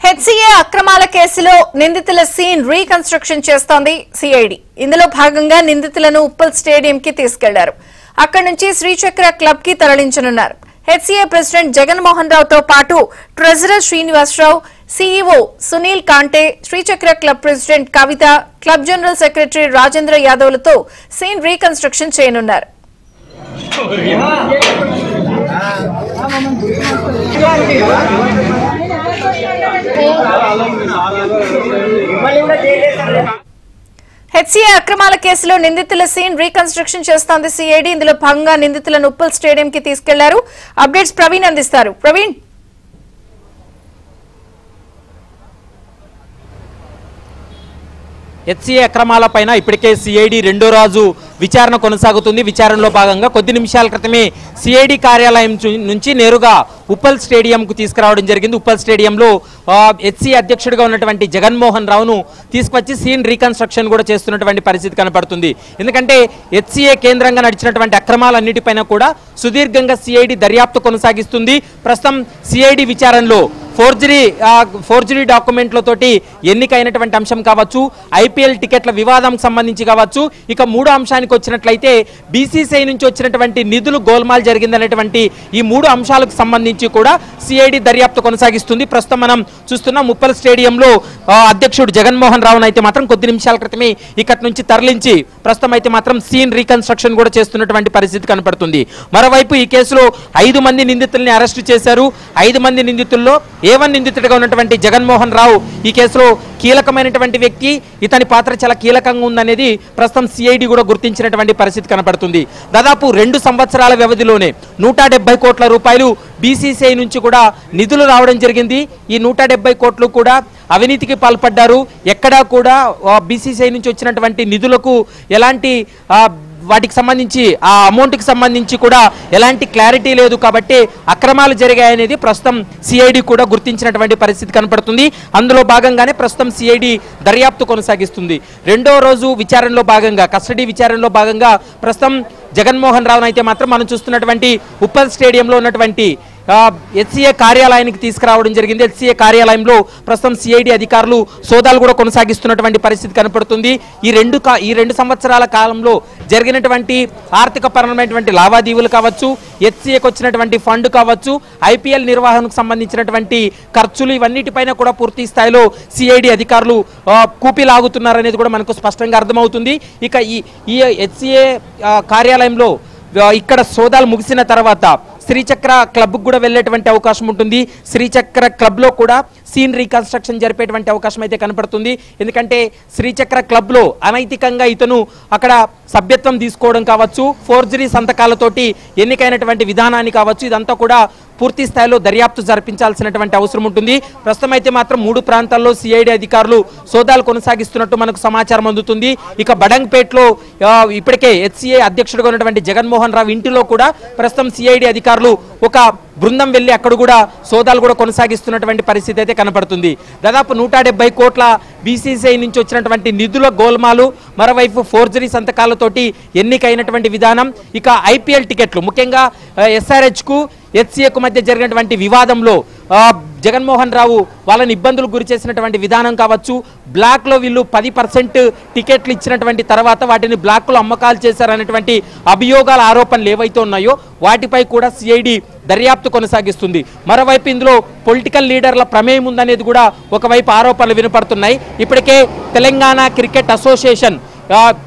HCA అక్రమాల కేసులో నిందితుల సీన్ రీకన్స్ట్రక్షన్ చేస్తోంది సిఐడి. ఇందులో భాగంగా నిందితులను ఉప్పల్ స్టేడియంకి తీసుకెళ్లారు. అక్కడి నుంచి శ్రీచక్ర క్లబ్ కి తరలించనున్నారు. హెచ్సీఏ ప్రెసిడెంట్ జగన్మోహన్ రావుతో పాటు treasurer Srinivasarao, CEO Sunil Kante, Srichakra club president Kavitha, club general secretary Rajendra యాదవ్లతో సీన్ రీకన్స్ట్రక్షన్ చేయనున్నారు. హెచ్సీఏ అక్రమాల కేసులో నిందితుల సీన్ రీకన్స్ట్రక్షన్ చేస్తోంది సిఐడి. ఇందులో భాగంగా నిందితులను ఉప్పల్ స్టేడియం కి తీసుకెళ్లారు. అప్డేట్స్ ప్రవీణ్ అందిస్తారు. ప్రవీణ్, హెచ్సీఏ అక్రమాలపైన ఇప్పటికే సిఐడి రెండో రోజు విచారణ కొనసాగుతుంది. విచారణలో భాగంగా కొద్ది నిమిషాల క్రితమే సిఐడి కార్యాలయం నుంచి నేరుగా ఉప్పల్ స్టేడియంకు తీసుకురావడం జరిగింది. ఉప్పల్ స్టేడియంలో హెచ్సీఏ అధ్యక్షుడిగా ఉన్నటువంటి జగన్మోహన్ రావును తీసుకొచ్చి సీన్ రీకన్స్ట్రక్షన్ కూడా చేస్తున్నటువంటి పరిస్థితి కనపడుతుంది. ఎందుకంటే హెచ్సీఏ కేంద్రంగా నడిచినటువంటి అక్రమాలన్నిటిపైన కూడా సుదీర్ఘంగా సిఐడి దర్యాప్తు కొనసాగిస్తుంది. ప్రస్తుతం సిఐడి విచారణలో ఫోర్జరీ డాక్యుమెంట్లతోటి ఎన్నికైనటువంటి అంశం కావచ్చు, ఐపీఎల్ టికెట్ల వివాదంకి సంబంధించి కావచ్చు, ఇక మూడో అంశానికి వచ్చినట్లయితే బీసీసీఐ నుంచి వచ్చినటువంటి నిధులు గోల్మాల్ జరిగిందనేటువంటి ఈ మూడు అంశాలకు సంబంధించి కూడా సిఐడి దర్యాప్తు కొనసాగిస్తుంది. ప్రస్తుతం మనం చూస్తున్నాం ఉప్పల్ స్టేడియంలో అధ్యక్షుడు జగన్మోహన్ రావును అయితే మాత్రం కొద్ది నిమిషాల క్రితమే ఇక్కడి నుంచి తరలించి ప్రస్తుతం అయితే మాత్రం సీన్ రీకన్స్ట్రక్షన్ కూడా చేస్తున్నటువంటి పరిస్థితి కనపడుతుంది. మరోవైపు ఈ కేసులో 5 మంది నిందితుల్ని అరెస్టు చేశారు. 5 మంది నిందితుల్లో A1 నిందితుడిగా ఉన్నటువంటి జగన్మోహన్ రావు ఈ కేసులో కీలకమైనటువంటి వ్యక్తి. ఇతని పాత్ర చాలా కీలకంగా ఉందనేది ప్రస్తుతం సిఐడి కూడా గుర్తించినటువంటి పరిస్థితి కనపడుతుంది. దాదాపు 2 సంవత్సరాల వ్యవధిలోనే 170 కోట్ల రూపాయలు బీసీసీఐ నుంచి కూడా నిధులు రావడం జరిగింది. ఈ 170 కోట్లు కూడా అవినీతికి పాల్పడ్డారు. ఎక్కడా కూడా బీసీసీఐ నుంచి వచ్చినటువంటి నిధులకు ఎలాంటి వాటికి సంబంధించి ఆ అమౌంట్కి సంబంధించి కూడా ఎలాంటి క్లారిటీ లేదు. కాబట్టి అక్రమాలు జరిగాయనేది ప్రస్తుతం సిఐడి కూడా గుర్తించినటువంటి పరిస్థితి కనపడుతుంది. అందులో భాగంగానే ప్రస్తుతం సిఐడి దర్యాప్తు కొనసాగిస్తుంది. రెండో రోజు విచారణలో భాగంగా, కస్టడీ విచారణలో భాగంగా ప్రస్తుతం జగన్మోహన్ రావును అయితే మాత్రం మనం చూస్తున్నటువంటి ఉప్పల్ స్టేడియంలో ఉన్నటువంటి హెచ్సీఏ కార్యాలయానికి తీసుకురావడం జరిగింది. హెచ్సీఏ కార్యాలయంలో ప్రస్తుతం సిఐడి అధికారులు సోదాలు కూడా కొనసాగిస్తున్నటువంటి పరిస్థితి కనపడుతుంది. ఈ రెండు సంవత్సరాల కాలంలో జరిగినటువంటి ఆర్థిక పరమైనటువంటి లావాదేవీలు కావచ్చు, హెచ్సీఏకి వచ్చినటువంటి ఫండ్ కావచ్చు, ఐపీఎల్ నిర్వహణకు సంబంధించినటువంటి ఖర్చులు, ఇవన్నిటిపైన కూడా పూర్తి స్థాయిలో సిఐడి అధికారులు కూపిలాగుతున్నారనేది కూడా మనకు స్పష్టంగా అర్థమవుతుంది. ఇక ఈ హెచ్సీఏ కార్యాలయంలో ఇక్కడ సోదాలు ముగిసిన తర్వాత శ్రీచక్ర క్లబ్కు కూడా వెళ్ళేటువంటి అవకాశం ఉంటుంది. శ్రీచక్ర క్లబ్లో కూడా సీన్ రీకన్స్ట్రక్షన్ జరిపేటువంటి అవకాశం అయితే కనపడుతుంది. ఎందుకంటే శ్రీచక్ర క్లబ్లో అనైతికంగా ఇతను అక్కడ సభ్యత్వం తీసుకోవడం కావచ్చు, ఫోర్జరీ సంతకాలతోటి ఎన్నికైనటువంటి విధానాన్ని కావచ్చు, ఇదంతా కూడా పూర్తి స్థాయిలో దర్యాప్తు జరిపించాల్సినటువంటి అవసరం ఉంటుంది. ప్రస్తుతం అయితే మాత్రం 3 ప్రాంతాల్లో సిఐడి అధికారులు సోదాలు కొనసాగిస్తున్నట్టు మనకు సమాచారం అందుతుంది. ఇక బడంగ్పేట్లో ఇప్పటికే హెచ్సీఏ అధ్యక్షుడిగా ఉన్నటువంటి జగన్మోహన్ రావు ఇంటిలో కూడా ప్రస్తుతం సిఐడి అధికారులు ఒక బృందం వెళ్లి అక్కడ కూడా సోదాలు కూడా కొనసాగిస్తున్నటువంటి పరిస్థితి అయితే కనపడుతుంది. దాదాపు 170 కోట్ల బీసీసీఐ నుంచి వచ్చినటువంటి నిధుల గోల్మాలు, మరోవైపు ఫోర్జరీ సంతకాలతోటి ఎన్నికైనటువంటి విధానం, ఇక ఐపీఎల్ టికెట్లు, ముఖ్యంగా ఎస్ఆర్హెచ్కు హెచ్సీఏకు మధ్య జరిగినటువంటి వివాదంలో జగన్మోహన్ రావు వాళ్ళని ఇబ్బందులకు గురి చేసినటువంటి విధానం కావచ్చు, బ్లాక్లో వీళ్ళు 10% టికెట్లు ఇచ్చినటువంటి తర్వాత వాటిని బ్లాక్లో అమ్మకాలు చేశారనేటువంటి అభియోగాల ఆరోపణలు ఏవైతే ఉన్నాయో వాటిపై కూడా సిఐడి దర్యాప్తు కొనసాగిస్తుంది. మరోవైపు ఇందులో పొలిటికల్ లీడర్ల ప్రమేయం ఉందనేది కూడా ఒకవైపు ఆరోపణలు వినపడుతున్నాయి. ఇప్పటికే తెలంగాణ క్రికెట్ అసోసియేషన్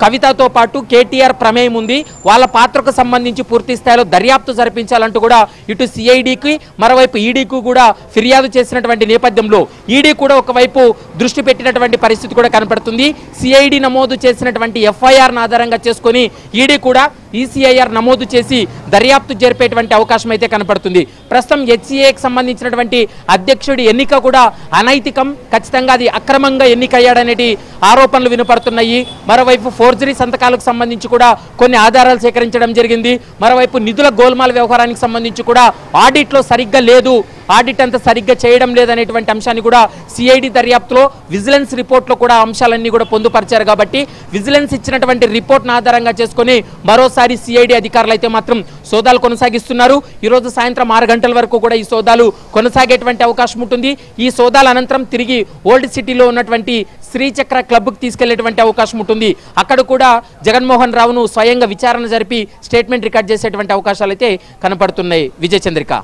కవితతో పాటు కేటీఆర్ ప్రమేయం ఉంది. వాళ్ళ పాత్రకు సంబంధించి పూర్తి స్థాయిలో దర్యాప్తు జరిపించాలంటూ కూడా ఇటు సిఐడికి మరోవైపు ఈడీకి కూడా ఫిర్యాదు చేసినటువంటి నేపథ్యంలో ఈడీ కూడా ఒకవైపు దృష్టి పెట్టినటువంటి పరిస్థితి కూడా కనపడుతుంది. సిఐడి నమోదు చేసినటువంటి ఎఫ్ఐఆర్ను ఆధారంగా చేసుకొని ఈడీ కూడా ఈసీఐఆర్ నమోదు చేసి దర్యాప్తు జరిపేటువంటి అవకాశం అయితే కనపడుతుంది. ప్రస్తుతం హెచ్సీఏకి సంబంధించినటువంటి అధ్యక్షుడి ఎన్నిక కూడా అనైతికం, ఖచ్చితంగా అది అక్రమంగా ఎన్నికయ్యాడనేటి ఆరోపణలు వినపడుతున్నాయి. మరోవైపు ఫోర్జరీ సంతకాలకు సంబంధించి కూడా కొన్ని ఆధారాలు సేకరించడం జరిగింది. మరోవైపు నిధుల గోల్మాల్ వ్యవహారానికి సంబంధించి కూడా ఆడిట్లో సరిగ్గా లేదు ఆడిట్ అంతా సరిగ్గా చేయడం లేదనేటువంటి అంశాన్ని కూడా సిఐడి దర్యాప్తులో విజిలెన్స్ రిపోర్ట్లో కూడా అంశాలన్నీ కూడా పొందుపరిచారు. కాబట్టి విజిలెన్స్ ఇచ్చినటువంటి రిపోర్ట్ను ఆధారంగా చేసుకుని మరోసారి సిఐడి అధికారులు అయితే మాత్రం సోదాలు కొనసాగిస్తున్నారు. ఈరోజు సాయంత్రం 6 గంటల వరకు కూడా ఈ సోదాలు కొనసాగేటువంటి అవకాశం ఉంటుంది. ఈ సోదాల అనంతరం తిరిగి ఓల్డ్ సిటీలో ఉన్నటువంటి శ్రీచక్ర క్లబ్కు తీసుకెళ్లేటువంటి అవకాశం ఉంటుంది. అక్కడ కూడా జగన్మోహన్ రావును స్వయంగా విచారణ జరిపి స్టేట్మెంట్ రికార్డ్ చేసేటువంటి అవకాశాలు అయితే కనపడుతున్నాయి. Vijayachandrika,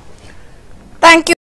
thank you.